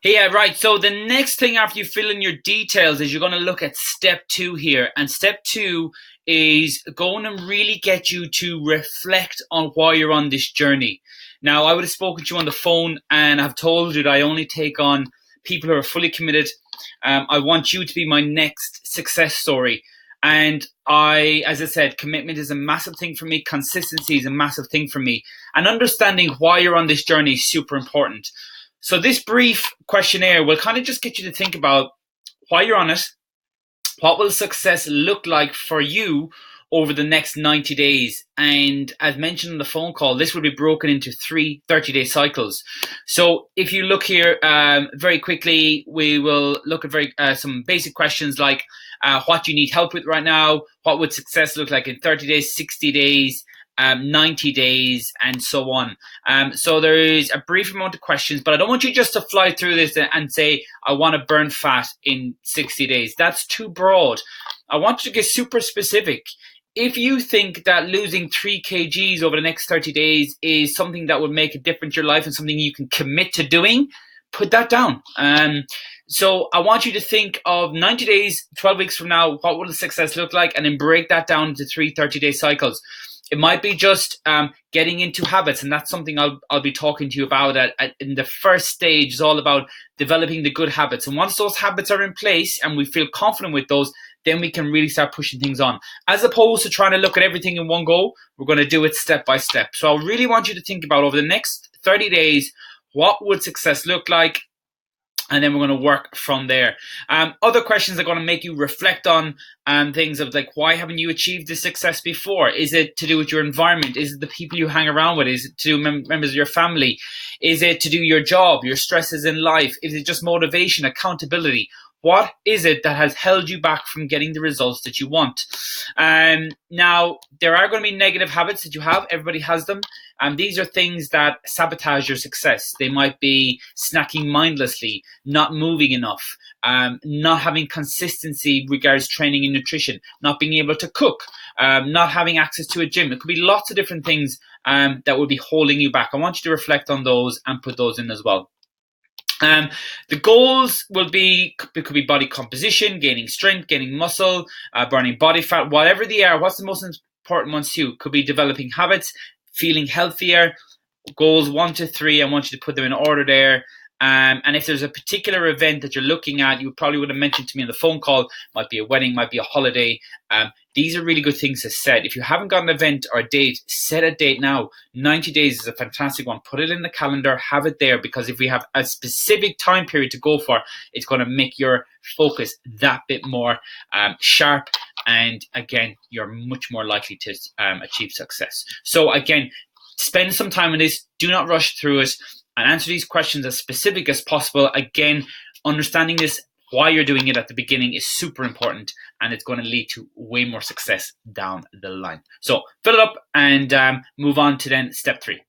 Yeah, right. So the next thing after you fill in your details is you're going to look at step 2 here. And step 2 is going to really get you to reflect on why you're on this journey. Now, I would have spoken to you on the phone and I've told you that I only take on people who are fully committed. I want you to be my next success story. And as I said, commitment is a massive thing for me. Consistency is a massive thing for me. And understanding why you're on this journey is super important. So this brief questionnaire will kind of just get you to think about why you're on it. What will success look like for you over the next 90 days? And as mentioned on the phone call, this will be broken into 3 30-day cycles. So if you look here very quickly, we will look at some basic questions like what do you need help with right now? What would success look like in 30 days, 60 days, 90 days, and so on. So there is a brief amount of questions, but I don't want you just to fly through this and say, I want to burn fat in 60 days. That's too broad. I want you to get super specific. If you think that losing 3 kgs over the next 30 days is something that would make a difference in your life and something you can commit to doing, put that down. So I want you to think of 90 days, 12 weeks from now, what will the success look like? And then break that down into 3 30-day cycles. It might be just getting into habits, and that's something I'll be talking to you about in the first stage. Is all about developing the good habits. And once those habits are in place and we feel confident with those, then we can really start pushing things on. As opposed to trying to look at everything in one go, we're going to do it step by step. So I really want you to think about over the next 30 days, what would success look like? And then we're going to work from there. Other questions are going to make you reflect on things of like, why haven't you achieved this success before? Is it to do with your environment? Is it the people you hang around with? Is it to members of your family? Is it to do your job, your stresses in life? Is it just motivation, accountability? What is it that has held you back from getting the results that you want? Now, there are going to be negative habits that you have. Everybody has them. And these are things that sabotage your success. They might be snacking mindlessly, not moving enough, not having consistency regards training and nutrition, not being able to cook, not having access to a gym. It could be lots of different things that will be holding you back. I want you to reflect on those and put those in as well. The goals will be, it could be body composition, gaining strength, gaining muscle, burning body fat, whatever they are. What's the most important ones to you? Could be developing habits, feeling healthier. Goals 1 to 3, I want you to put them in order there. And if there's a particular event that you're looking at, you probably would have mentioned to me on the phone call, might be a wedding, might be a holiday. These are really good things to set. If you haven't got an event or a date, set a date now. 90 days is a fantastic one. Put it in the calendar, have it there, because if we have a specific time period to go for, it's going to make your focus that bit more sharp. And again, you're much more likely to achieve success. So again, spend some time on this. Do not rush through it. And answer these questions as specific as possible. Again, understanding this, why you're doing it at the beginning is super important, and it's going to lead to way more success down the line. So fill it up and move on to then step 3.